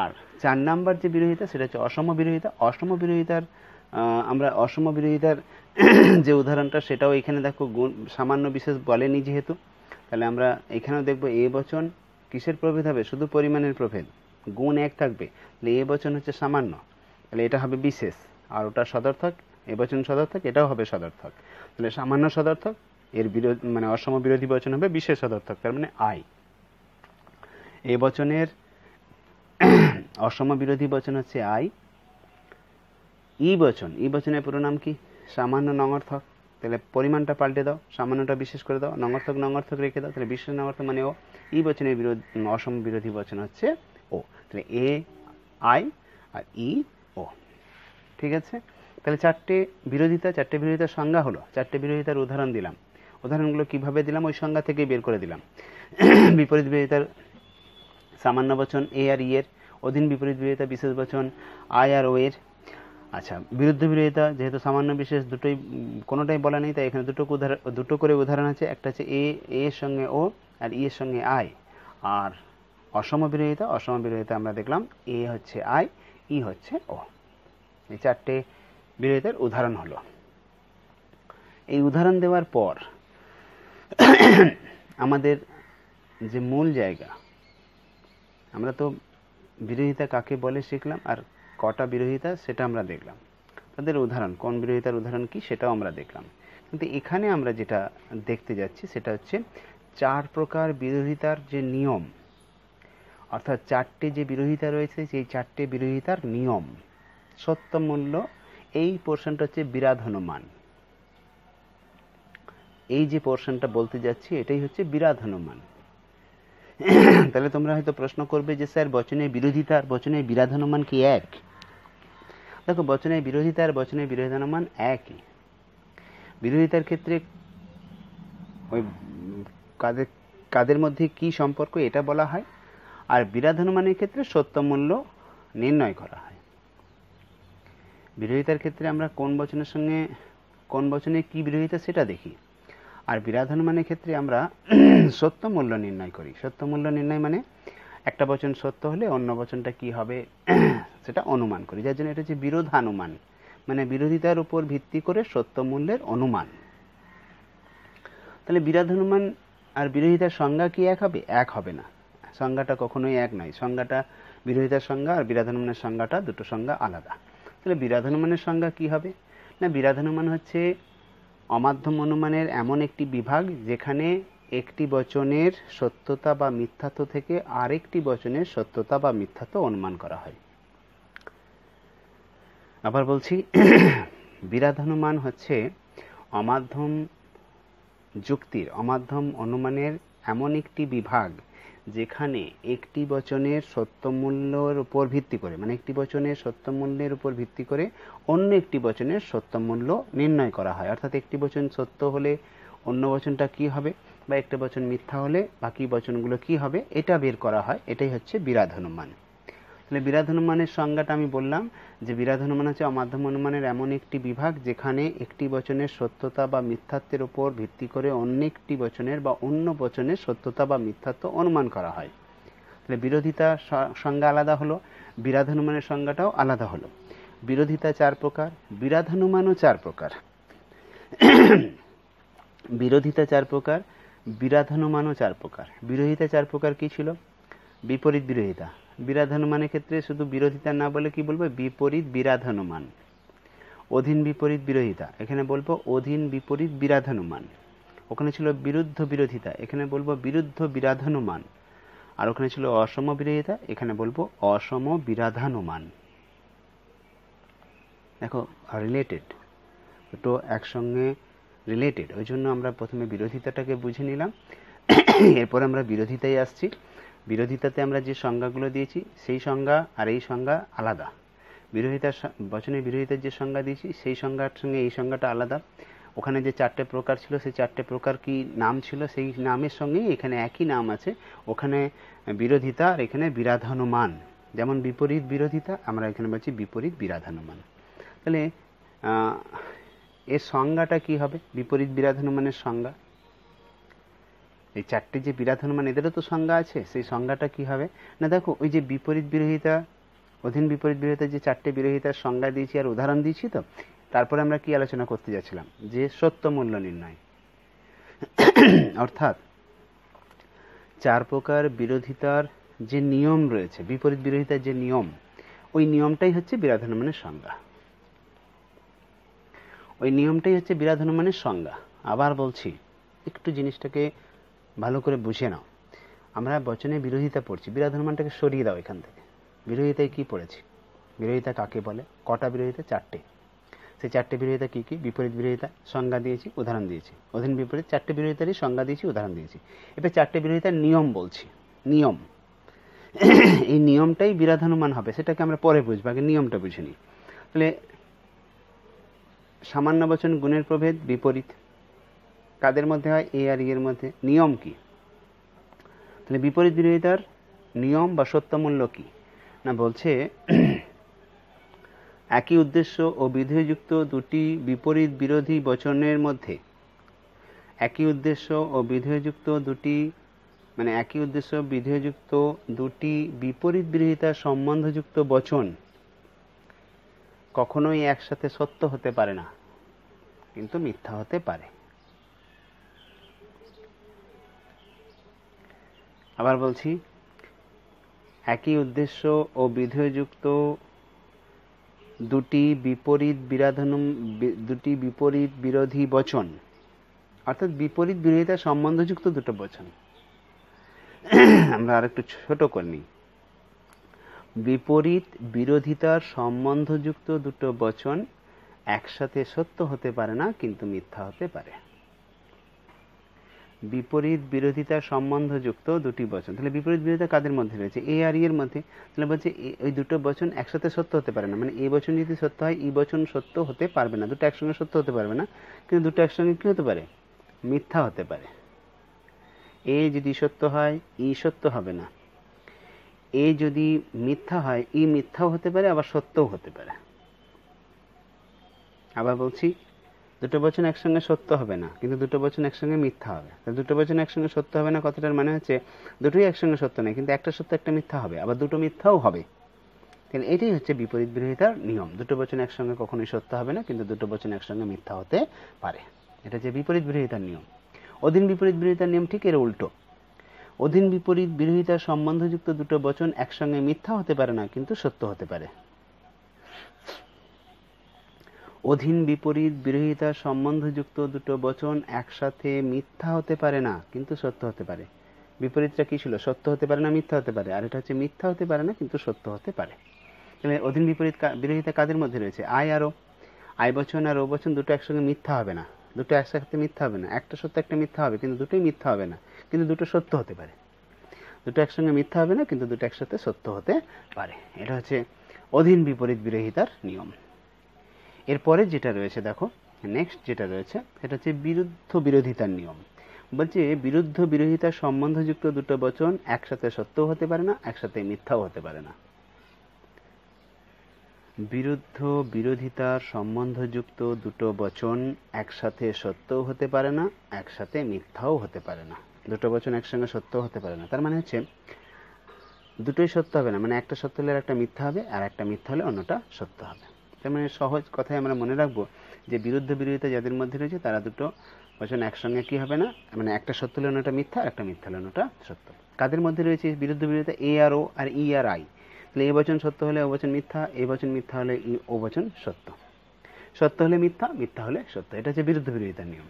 আর 4 নাম্বার যে বিরোধিতা, সেটা হচ্ছে অসম বিরোধিতা। অসম বিরোধিতার আমরা অসম বিরোধিতার যে উদাহরণটা, সেটাও এখানে দেখো গুণ সামান্য বিশেষ বলেনি যেহেতু, তাহলে আমরা এখানেও দেখবো এ বচন কিসের প্রভেদ হবে? শুধু পরিমাণের প্রভেদ। গুণ 1 থাকবে, তাহলে এ বচন হচ্ছে সামান্য, তাহলে এটা হবে বিশেষ। আর ওটা সদর্থক, এ বচন সদর্থক, এটাও হবে সদর্থক। তাহলে সামান্য সদর্থক, এর বিরোধ মানে অসম বিরোধী বচন হবে বিশেষ সদর্থক, তার মানে আই। এ বচনের অসম বিরোধী বচন হচ্ছে আই। ই বচন, ই বচনের পুরো নাম কি? সামান্য নঙর্থক। তাহলে পরিমাণটা পাল্টে দাও, সামান্যটা বিশেষ করে দাও, নঙর্থক নঙর্থক রেখে দাও, তাহলে বিশেষ নঙর্থক মানে ও। ই বচনের অসম বিরোধী বচন হচ্ছে ও। তাহলে এ আই আর ই ও। ঠিক আছে? তাহলে 4টে বিরোধিতা, 4টে বিরোধিতার সংজ্ঞা হলো। 4টে বিরোধিতার উদাহরণ দিলাম। উদাহরণগুলো কিভাবে দিলাম? ওই সংজ্ঞা থেকেই বের করে দিলাম। বিপরীত বিরোধিতার সামান্য বচন এ আর ই এর, অধীন বিপরীত বিরোধিতা বিশেষ বচন আই আর ও এর। আচ্ছা, বিরুদ্ধ বিরোধিতা যেহেতু সামান্য বিশেষ দুটোই কোনোটাই বলা নেই, তাই এখানে দুটো করে উদাহরণ আছে। একটা হচ্ছে এ এর সঙ্গে ও, আর ই এর সঙ্গে আই। আর অসম বিরোধিতা, অসম বিরোধিতা আমরা দেখলাম এ হচ্ছে আই, ই হচ্ছে ও। এই 4টে বিরোধিতার উদাহরণ হলো। এই উদাহরণ দেওয়ার পর আমাদের যে মূল জায়গা, আমরা তো বিরোধিতা কাকে বলে শিখলাম, আর কটা বিরোধিতা সেটা আমরা দেখলাম। তাদের উদাহরণ, কোন বিরোধিতার উদাহরণ কি সেটাও আমরা দেখলাম। কিন্তু এখানে আমরা যেটা দেখতে যাচ্ছি সেটা হচ্ছে 4 প্রকার বিরোধিতার যে নিয়ম, অর্থাৎ 4টে যে বিরোধিতা রয়েছে, সেই 4টে বিরোধিতার নিয়ম, সত্য মূল্য। এই পোর্শনটা হচ্ছে বিরাধনমান। এই যে পোর্শনটা বলতে যাচ্ছি, এটাই হচ্ছে বিরাধনমান। তাহলে তোমরা হয়তো প্রশ্ন করবে যে স্যার বচনের বিরোধিতা আর বচনের বিরাধানুমান কি এক? দেখো, বচনের বিরোধিতা আর বচনের বিরাধানুমান একই। বিরোধিতার ক্ষেত্রে ওই কাদের মধ্যে কি সম্পর্ক এটা বলা হয়, আর বিরাধানুমানের ক্ষেত্রে সত্য মূল্য নির্ণয় করা হয়। বিরোধিতার ক্ষেত্রে আমরা কোন বচনের সঙ্গে কোন বচনে কি বিরোধিতা সেটা দেখি, আর বিরাধানুমানের ক্ষেত্রে আমরা সত্য মূল্য নির্ণয় করি। সত্য মূল্য নির্ণয় মানে একটা বচন সত্য হলে অন্য বচনটা কি হবে সেটা অনুমান করি, যার জন্য এটা হচ্ছে বিরোধানুমান, মানে বিরোধিতার উপর ভিত্তি করে সত্য মূল্যের অনুমান। তাহলে বিরাধানুমান আর বিরোধিতার সংজ্ঞা কি এক হবে? এক হবে না, সংজ্ঞাটা কখনোই এক নয়। সংজ্ঞাটা, বিরোধিতার সংজ্ঞা আর বিরাধানুমানের সংজ্ঞাটা দুটো সংজ্ঞা আলাদা। তাহলে বিরাধানুমানের সংজ্ঞা কি হবে না, বিরাধানুমান হচ্ছে অমাধ্যম অনুমানের এমন একটি বিভাগ যেখানে একটি বচনের সত্যতা বা মিথ্যাত্ব থেকে আরেকটি বচনের সত্যতা বা মিথ্যাত্ব অনুমান করা হয়। আবার বলছি, বিরাধানুমান হচ্ছে অমাধ্যম যুক্তির, অমাধ্যম অনুমানের এমন একটি বিভাগ যেখানে একটি বচনের সত্যমূল্যের উপর ভিত্তি করে, মানে একটি বচনের সত্যমূল্যের উপর ভিত্তি করে অন্য একটি বচনের সত্যমূল্য নির্ণয় করা হয়। অর্থাৎ একটি বচন সত্য হলে অন্য বচনটা কি হবে, বা একটা বচন মিথ্যা হলে বাকি বচনগুলো কি হবে, এটা বের করা হয়। এটাই হচ্ছে বিরাধানুমান। তাহলে বিরাধানুমানের সংজ্ঞাটা আমি বললাম যে বিরাধানুমান হচ্ছে অমাধ্যম অনুমানের এমন একটি বিভাগ যেখানে একটি বচনের সত্যতা বা মিথ্যাত্বের উপর ভিত্তি করে অন্য একটি বচনের বা অন্য বচনের সত্যতা বা মিথ্যাত্ব অনুমান করা হয়। তাহলে বিরোধিতা সংজ্ঞা আলাদা হলো, বিরাধানুমানের সংজ্ঞাটাও আলাদা হলো। বিরোধিতা 4 প্রকার, বিরাধানুমানও 4 প্রকার। বিরোধিতা 4 প্রকার, বিরাধানুমানও 4 প্রকার। বিরোধিতা 4 প্রকার কি ছিল? বিপরীত বিরোধিতা। বিরাধানুমানের ক্ষেত্রে শুধু বিরোধিতা না বলে কি বলবো? বিপরীত বিরাধানুমান। অধীন বিপরীত বিরোধিতা, এখানে বলবো অধীন বিপরীত বিরাধানুমান। ওখানে ছিল বিরুদ্ধ বিরোধিতা, এখানে বলবো বিরুদ্ধ বিরাধানুমান। আর ওখানে ছিল অসম বিরোধিতা, এখানে বলবো অসম বিরাধানুমান। দেখো, রিলেটেড, দুটো একসঙ্গে রিলেটেড, ওই জন্য আমরা প্রথমে বিরোধিতাটাকে বুঝে নিলাম, এরপর আমরা বিরোধিতায় আসছি। বিরোধিতাতে আমরা যে সংজ্ঞাগুলো দিয়েছি সেই সংজ্ঞা আর এই সংজ্ঞা আলাদা। বিরোধিতার বচনের বিরোধিতার যে সংজ্ঞা দিয়েছি সেই সংজ্ঞার সঙ্গে এই সংজ্ঞাটা আলাদা। ওখানে যে 4টে প্রকার ছিল সেই 4টে প্রকার কি নাম ছিল, সেই নামের সঙ্গে এখানে একই নাম আছে। ওখানে বিরোধিতা আর এখানে বিরাধানুমান। যেমন বিপরীত বিরোধিতা, আমরা এখানে বলছি বিপরীত বিরাধানুমান। তাহলে এর সংজ্ঞাটা কি হবে? বিপরীত বিরাধানুমানের সংজ্ঞা, এই 4টে যে বিরাধানুমান এদেরও তো সংজ্ঞা আছে, সেই সংজ্ঞাটা কি হবে না, দেখো ওই যে বিপরীত বিরোধিতা, অধীন বিপরীত বিরোধিতা যে 4টে বিরোধিতার সংজ্ঞা দিয়েছি আর উদাহরণ দিয়েছি, তো তারপরে আমরা কি আলোচনা করতে যাচ্ছিলাম, যে সত্য মূল্য নির্ণয়। অর্থাৎ 4 প্রকার বিরোধিতার যে নিয়ম রয়েছে, বিপরীত বিরোধিতার যে নিয়ম, ওই নিয়মটাই হচ্ছে বিরাধানুমানের সংজ্ঞা। ওই নিয়মটাই হচ্ছে বিরাধানুমানের সংজ্ঞা। আবার বলছি, একটু জিনিসটাকে ভালো করে বুঝে নাও। আমরা বচনের বিরোধিতা পড়ছি, বিরাধানুমানটাকে সরিয়ে দাও এখান থেকে। বিরোধিতায় কি পড়েছি? বিরোধিতা কাকে বলে? কটা বিরোধিতা? 4টে। সেই 4টে বিরোধিতা কি কি? বিপরীত বিরোধিতা সংজ্ঞা দিয়েছি, উদাহরণ দিয়েছি। অধীন বিপরীত 4টে বিরোধিতারই সংজ্ঞা দিয়েছি, উদাহরণ দিয়েছি। এবার 4টে বিরোধিতার নিয়ম বলছি। নিয়ম, এই নিয়মটাই বিরাধানুমান হবে, সেটাকে আমরা পরে বুঝবো, আগে নিয়মটা বুঝে নিই। তাহলে সামান্য বচন গুণের প্রভেদ বিপরীত কাদের মধ্যে হয়? এ আর ই এর মধ্যে। নিয়ম কি? তাহলে বিপরীত বিরোধিতার নিয়ম বা সত্যমূল্য কি না, বলছে একই উদ্দেশ্য ও বিধেয়যুক্ত দুটি বিপরীত বিরোধী বচনের মধ্যে, একই উদ্দেশ্য ও বিধেয়যুক্ত দুটি, মানে একই উদ্দেশ্য বিধেয়যুক্ত দুটি বিপরীত বিরোধিতার সম্বন্ধযুক্ত বচন কখনোই একসাথে সত্য হতে পারে না, কিন্তু মিথ্যা হতে পারে। আবার বলছি, একই উদ্দেশ্য ও বিধেয়যুক্ত দুটি বিপরীত বিরোধী বচন, অর্থাৎ বিপরীত বিরোধিতার সম্বন্ধযুক্ত দুটো বচন। আমরা আরেকটু ছোট করে নিই। বিপরীত বিরোধিতার সম্বন্ধযুক্ত দুটো বচন একসাথে সত্য হতে পারে না, কিন্তু মিথ্যা হতে পারে। বিপরীত বিরোধিতা সম্বন্ধযুক্ত দুটি বচন। তাহলে বিপরীত বিরোধিতা কাদের মধ্যে রয়েছে? এ আর ই এর মধ্যে। তাহলে বলছে ওই দুটো বচন একসাথে সত্য হতে পারে না, মানে এ বচন যদি সত্য হয় ই বচন সত্য হতে পারবে না, দুটো একসঙ্গে সত্য হতে পারবে না। কিন্তু দুটো একসঙ্গে কি হতে পারে? মিথ্যা হতে পারে। এ যদি সত্য হয় ই সত্য হবে না, এ যদি মিথ্যা হয় ই মিথ্যাও হতে পারে, আবার সত্যও হতে পারে। আবার বলছি, দুটো বচন একসঙ্গে সত্য হবে না, কিন্তু দুটো বচন একসঙ্গে মিথ্যা হবে। দুটো বচন একসঙ্গে সত্য হবে না কথাটার মানে হচ্ছে দুটোই একসঙ্গে সত্য নয়, কিন্তু একটা সত্য একটা মিথ্যা হবে, আবার দুটো মিথ্যাও হবে। তাহলে এটাই হচ্ছে বিপরীত বিরোধিতার নিয়ম। দুটো বচন একসঙ্গে কখনোই সত্য হবে না, কিন্তু দুটো বচন একসঙ্গে মিথ্যা হতে পারে। এটা হচ্ছে বিপরীত বিরোধিতার নিয়ম। অধীন বিপরীত বিরোধিতার নিয়ম ঠিক এর উল্টো। অধীন বিপরীত বিরোধিতার সম্বন্ধযুক্ত দুটো বচন একসঙ্গে মিথ্যা হতে পারে না, কিন্তু সত্য হতে পারে। অধীন বিপরীত বিরোধিতার সম্বন্ধযুক্ত দুটো বচন একসাথে মিথ্যা হতে পারে না, কিন্তু সত্য হতে পারে। বিপরীতটা কি ছিল? সত্য হতে পারে না, মিথ্যা হতে পারে। আর এটা হচ্ছে মিথ্যা হতে পারে না, কিন্তু সত্য হতে পারে। তাহলে অধীন বিপরীত বিরোধিতা কাদের মধ্যে রয়েছে? আয় আর ও। আয় বচন আর ও বচন দুটো একসঙ্গে মিথ্যা হবে না, দুটো একসাথে মিথ্যা হবে না। একটা সত্য একটা মিথ্যা হবে, কিন্তু দুটোই মিথ্যা হবে না, কিন্তু দুটো সত্য হতে পারে। দুটো একসঙ্গে মিথ্যা হবে না, কিন্তু দুটো একসাথে সত্য হতে পারে। এটা হচ্ছে অধীন বিপরীত বিরোধিতার নিয়ম। এরপরে যেটা রয়েছে দেখো, নেক্সট যেটা রয়েছে সেটা হচ্ছে বিরুদ্ধ বিরোধিতার নিয়ম। বলছে বিরুদ্ধ বিরোধিতার সম্বন্ধযুক্ত দুটো বচন একসাথে সত্যও হতে পারে না, একসাথে মিথ্যাও হতে পারে না। বিরুদ্ধ বিরোধিতার সম্বন্ধযুক্ত দুটো বচন একসাথে সত্যও হতে পারে না, একসাথে মিথ্যাও হতে পারে না। দুটো বচন একসঙ্গে সত্যও হতে পারে না, তার মানে হচ্ছে দুটোই সত্য হবে না, মানে একটা সত্য হলে একটা মিথ্যা হবে, আর একটা মিথ্যা হলে অন্যটা সত্য হবে। তার মানে সহজ কথায় আমরা মনে রাখবো যে বিরুদ্ধ বিরোধিতা যাদের মধ্যে রয়েছে তারা দুটো বচন একসঙ্গে কি হবে না, মানে একটা সত্য হলে অন্যটা মিথ্যা, একটা মিথ্যা হলে অন্যটা সত্য। কাদের মধ্যে রয়েছে বিরুদ্ধ বিরোধিতা? এ আর ও, আর ই আর আই। তাহলে এ বচন সত্য হলে ও বচন মিথ্যা, এ বচন মিথ্যা হলে ও বচন সত্য, সত্য হলে মিথ্যা, মিথ্যা হলে সত্য। এটা হচ্ছে বিরুদ্ধ বিরোধিতার নিয়ম।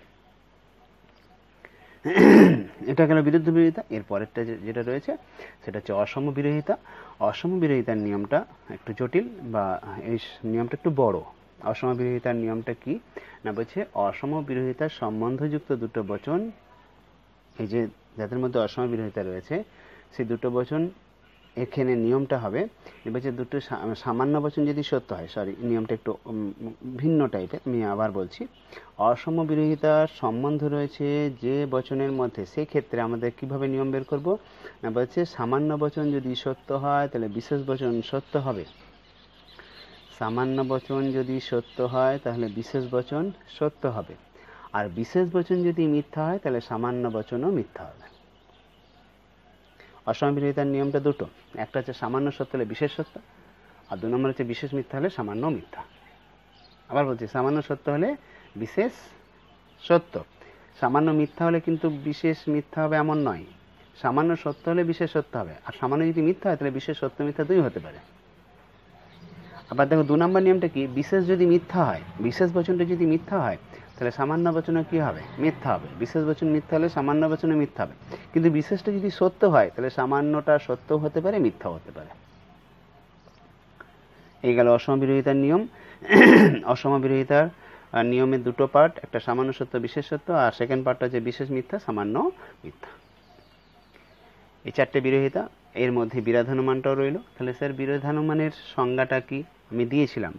এটা গেল বিরুদ্ধ বিরোধিতা। এর পরেরটা যেটা রয়েছে সেটা হচ্ছে অসম বিরোধিতা। অসম বিরোধিতার নিয়মটা একটু জটিল, বা এই নিয়মটা একটু বড়। অসম বিরোধিতার নিয়মটা কি না, বলছে অসম বিরোধিতার সম্বন্ধযুক্ত দুটো বচন, এই যে যাদের মধ্যে অসম বিরোধিতা রয়েছে সেই দুটো বচন, এখানে নিয়মটা হবে বলছে দুটো সামান্য বচন যদি সত্য হয়, সরি নিয়মটা একটু ভিন্ন টাইপের, আমি আবার বলছি। অসম বিরোধিতার সম্বন্ধ রয়েছে যে বচনের মধ্যে, সেই ক্ষেত্রে আমাদের কিভাবে নিয়ম বের করব না, বলছে সামান্য বচন যদি সত্য হয় তাহলে বিশেষ বচন সত্য হবে। সামান্য বচন যদি সত্য হয় তাহলে বিশেষ বচন সত্য হবে, আর বিশেষ বচন যদি মিথ্যা হয় তাহলে সামান্য বচনও মিথ্যা হবে। অসম বিরোধিতার নিয়মটা দুটো, একটা হচ্ছে সামান্য সত্য হলে বিশেষ সত্য, আর 2 নম্বর হচ্ছে বিশেষ মিথ্যা হলে সামান্য মিথ্যা। আবার বলছি, সামান্য সত্য হলে বিশেষ সত্য, সামান্য মিথ্যা হলে কিন্তু বিশেষ মিথ্যা হবে এমন নয়, সামান্য সত্য হলে বিশেষ সত্য হবে, আর সামান্য যদি মিথ্যা হয় তাহলে বিশেষ সত্য মিথ্যা দুই হতে পারে। আবার দেখো 2 নম্বর নিয়মটা কি, বিশেষ যদি মিথ্যা হয়, বিশেষ বচনটা যদি মিথ্যা হয় তাহলে সামান্য বচনও কি হবে? মিথ্যা হবে। বিশেষ বচন মিথ্যা হলে সামান্য বচনও মিথ্যা হবে, কিন্তু বিশেষটা যদি সত্য হয় তাহলে সামান্যটা সত্য হতে পারে, মিথ্যাও হতে পারে। এই গেল অসম বিরোধিতার নিয়ম। অসম বিরোধিতার নিয়মের দুটো পার্ট, একটা সামান্য সত্য বিশেষ সত্য, আর সেকেন্ড পার্টটা হচ্ছে বিশেষ মিথ্যা সামান্য মিথ্যা। এই 4টে বিরোধিতা, এর মধ্যে বিরাধানুমানটাও রইল। তাহলে স্যার বিরাধানুমানের সংজ্ঞাটা কি? আমি দিয়েছিলাম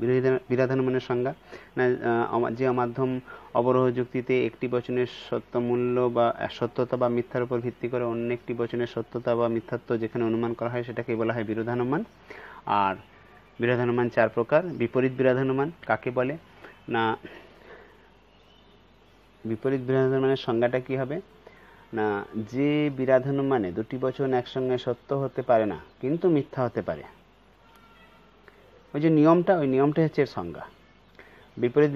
বিরাধানুমানের সংজ্ঞা না, যে মাধ্যম অবরোহ যুক্তিতে একটি বচনের সত্য মূল্য বা সত্যতা বা মিথ্যার উপর ভিত্তি করে অন্য একটি বচনের সত্যতা বা মিথ্যাত্ব যেখানে অনুমান করা হয় সেটাকে বলা হয় বিরোধানুমান। আর বিরোধানুমান 4 প্রকার। বিপরীত বিরোধানুমান কাকে বলে না, বিপরীত বিরোধানুমানের সংজ্ঞাটা কি হবে না, যে বিরাধানুমানে দুটি বচন একসঙ্গে সত্য হতে পারে না কিন্তু মিথ্যা হতে পারে, ওই যে নিয়মটা, ওই নিয়মটা হচ্ছে এর সংজ্ঞা। বিপরীত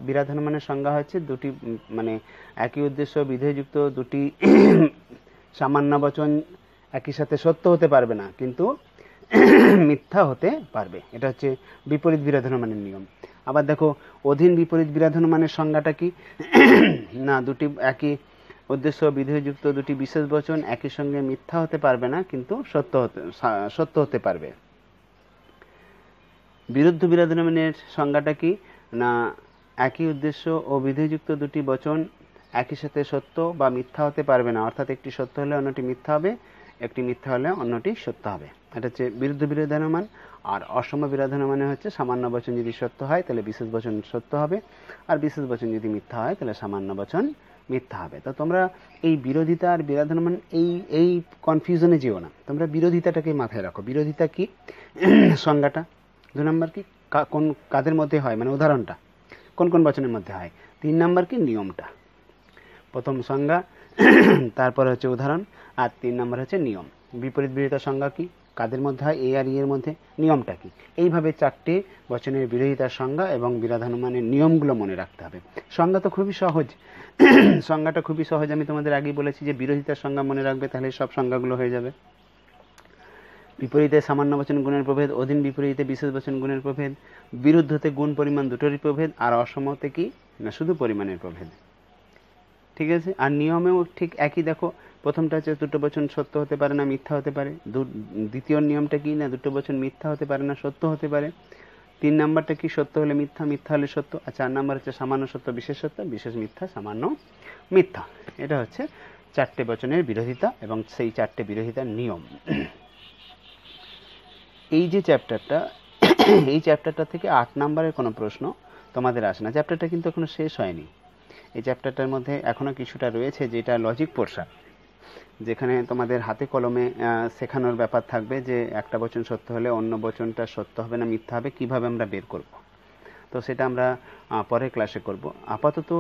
বিরাধানুমানের সংজ্ঞা হচ্ছে দুটি মানে একই উদ্দেশ্য বিধেয়যুক্ত দুটি সামান্য বচন একই সাথে সত্য হতে পারবে না কিন্তু মিথ্যা হতে পারবে, এটা হচ্ছে বিপরীত বিরাধানুমানের নিয়ম। আবার দেখো অধীন বিপরীত বিরাধানুমানের সংজ্ঞাটা কি না, দুটি একই উদ্দেশ্য বিধেয়যুক্ত দুটি বিশেষ বচন একই সঙ্গে মিথ্যা হতে পারবে না কিন্তু সত্য হতে পারবে। বিরুদ্ধ বিরাধানুমানের সংজ্ঞাটা কি না, একই উদ্দেশ্য ও বিধেয়যুক্ত দুটি বচন একই সাথে সত্য বা মিথ্যা হতে পারবে না, অর্থাৎ একটি সত্য হলে অন্যটি মিথ্যা হবে, একটি মিথ্যা হলে অন্যটি সত্য হবে। এটা হচ্ছে বিরুদ্ধ বিরোধানুমান। আর অসম বিরোধানুমানে হচ্ছে সামান্য বচন যদি সত্য হয় তাহলে বিশেষ বচন সত্য হবে, আর বিশেষ বচন যদি মিথ্যা হয় তাহলে সামান্য বচন মিথ্যা হবে। তো তোমরা এই বিরোধিতা আর বিরোধানুমান এই কনফিউশনে যেও না, তোমরা বিরোধিতাটাকে মাথায় রাখো। বিরোধিতা কি, সংজ্ঞাটা। 2 নম্বর কি, কোন কাদের মধ্যে হয়, মানে উদাহরণটা কোন কোন বচনের মধ্যে হয়। 3 নম্বর কি, নিয়মটা। প্রথম সংজ্ঞা, তারপরে হচ্ছে উদাহরণ, আর 3 নম্বর হচ্ছে নিয়ম। বিপরীত বিরোধিতার সংজ্ঞা কি, কাদের মধ্যে হয়, এ আর ই এর মধ্যে, নিয়মটা কি। এইভাবে 4টে বচনের বিরোধিতার সংজ্ঞা এবং বিরোধানুমানের নিয়মগুলো মনে রাখতে হবে। সংজ্ঞা তো খুবই সহজ, সংজ্ঞাটা খুবই সহজ। আমি তোমাদের আগেই বলেছি যে বিরোধিতার সংজ্ঞা মনে রাখবে, তাহলে সব সংজ্ঞাগুলো হয়ে যাবে। বিপরীতে সামান্য বচন গুণের প্রভেদ, অধীন বিপরীতে বিশেষ বচন গুণের প্রভেদ, বিরুদ্ধতে গুণ পরিমাণ দুটোরই প্রভেদ, আর অসমতে কি না শুধু পরিমাণের প্রভেদ। ঠিক আছে। আর নিয়মেও ঠিক একই। দেখো, প্রথমটা হচ্ছে দুটো বচন সত্য হতে পারে না, মিথ্যা হতে পারে। দ্বিতীয় নিয়মটা কি না দুটো বচন মিথ্যা হতে পারে না, সত্য হতে পারে। 3 নাম্বারটা কি, সত্য হলে মিথ্যা, মিথ্যা হলে সত্য। আর 4 নাম্বার হচ্ছে সামান্য সত্য বিশেষ সত্য, বিশেষ মিথ্যা, সামান্য মিথ্যা। এটা হচ্ছে 4টে বচনের বিরোধিতা এবং সেই 4টে বিরোধিতার নিয়ম। এই যে চ্যাপ্টারটা, এই চ্যাপ্টারটা থেকে 8 নাম্বারের কোনো প্রশ্ন তোমাদের আসে না। চ্যাপ্টারটা কিন্তু এখনো শেষ হয়নি। এই চ্যাপ্টারটার মধ্যে এখনো কিছুটা রয়েছে যেটা লজিক পোর্শন, যেখানে তোমাদের হাতে কলমে শেখানোর ব্যাপার থাকবে যে একটা বচন সত্য হলে অন্য বচনটা সত্য হবে না মিথ্যা হবে, কিভাবে আমরা বের করব। তো সেটা আমরা পরের ক্লাসে করব। আপাতত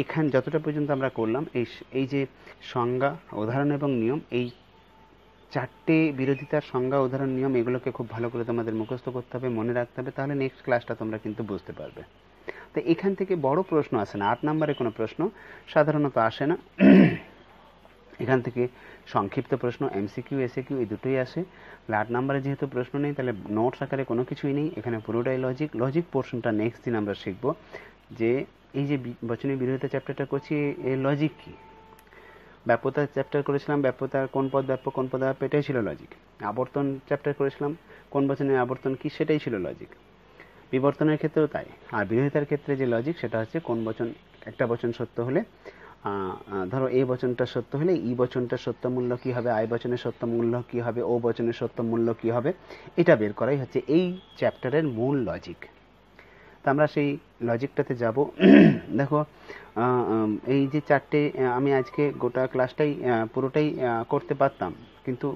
এখানে যতটা পর্যন্ত আমরা করলাম, এই যে সংজ্ঞা, উদাহরণ এবং নিয়ম, এই 4টে বিরোধিতার সংজ্ঞা, উদাহরণ, নিয়ম, এগুলোকে খুব ভালো করে তোমাদের মুখস্থ করতে হবে, মনে রাখতে হবে, তাহলে নেক্সট ক্লাসটা তোমরা কিন্তু বুঝতে পারবে। তো এখান থেকে বড় প্রশ্ন আসে না, 8 নম্বরে কোনো প্রশ্ন সাধারণত আসে না। এখান থেকে সংক্ষিপ্ত প্রশ্ন, এমসিকিউ, এসএকিউ এই দুটোই আসে। 8 নম্বরে যেহেতু প্রশ্ন নেই, তাহলে নোটস আকারে কোনো কিছুই নেই, এখানে পুরোটাই লজিক। লজিক পোর্শনটা নেক্সট দিন আমরা শিখব, যে এই যে বচনের বিরোধিতা চ্যাপ্টারটা করছি, এর লজিক কি। ব্যাপ্যতা চ্যাপ্টার করেছিলাম, ব্যাপ্যতার কোন পদ ব্যাপ্য কোন পদ ব্যাপ্য, এটাই ছিল লজিক। আবর্তন চ্যাপ্টার করেছিলাম, কোন বচনের আবর্তন কি, সেটাই ছিল লজিক। বিবর্তনের ক্ষেত্রেও তাই। আর বিরোধিতার ক্ষেত্রে যে লজিক, সেটা হচ্ছে কোন বচন, একটা বচন সত্য হলে, ধরো এ বচনটা সত্য হলে ই বচনটা সত্য মূল্য কি হবে, আই বচনের সত্য মূল্য কি হবে, ও বচনের সত্য মূল্য কি হবে, এটা বের করাই হচ্ছে এই চ্যাপ্টারের মূল লজিক। তো আমরা সেই লজিকটাতে যাব। দেখো, এই যে 4টে, আমি আজকে গোটা ক্লাসটাই পুরোটাই করতে পারতাম, কিন্তু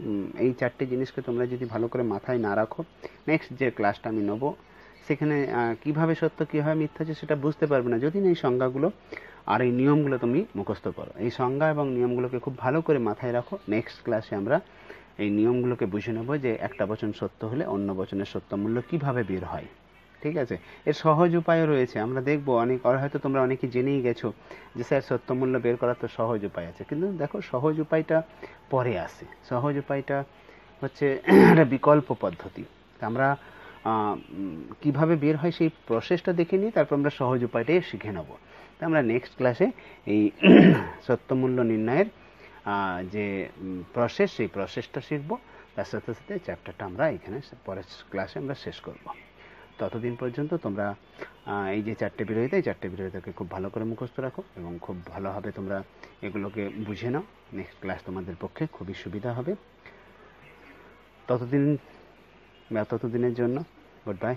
এই 4টে জিনিসকে তোমরা যদি ভালো করে মাথায় না রাখো, নেক্সট যে ক্লাসটা আমি নেবো সেখানে কিভাবে সত্য কিভাবে মিথ্যা আছে সেটা বুঝতে পারবে না, যদি না এই সংজ্ঞাগুলো আর এই নিয়মগুলো তুমি মুখস্থ করো। এই সংজ্ঞা এবং নিয়মগুলোকে খুব ভালো করে মাথায় রাখো। নেক্সট ক্লাসে আমরা এই নিয়মগুলোকে বুঝে নেব যে একটা বচন সত্য হলে অন্য বচনের সত্য মূল্য কিভাবে বের হয়। ঠিক আছে। এর সহজ উপায়ও রয়েছে, আমরা দেখবো। হয়তো তোমরা অনেকে জেনেই গেছো যে স্যার সত্য মূল্য বের করার তো সহজ উপায় আছে, কিন্তু দেখো সহজ উপায়টা পরে আসে। সহজ উপায়টা হচ্ছে একটা বিকল্প পদ্ধতি। আমরা কিভাবে বের হয় সেই প্রসেসটা দেখে নিয়ে তারপর আমরা সহজ উপায়টাই শিখে নেব। তো আমরা নেক্সট ক্লাসে এই সত্য মূল্য নির্ণয়ের যে প্রসেস, সেই প্রসেসটা শিখবো। তার সাথে সাথে চ্যাপ্টারটা আমরা এখানে পরের ক্লাসে আমরা শেষ করব। ততদিন পর্যন্ত তোমরা এই যে 4টে বিরোধিতা, এই 4টে বিরোধিতাকে খুব ভালো করে মুখস্থ রাখো এবং খুব ভালোভাবে তোমরা এগুলোকে বুঝে নাও। নেক্সট ক্লাস তোমাদের পক্ষে খুবই সুবিধা হবে। ততদিনের জন্য গুড বাই।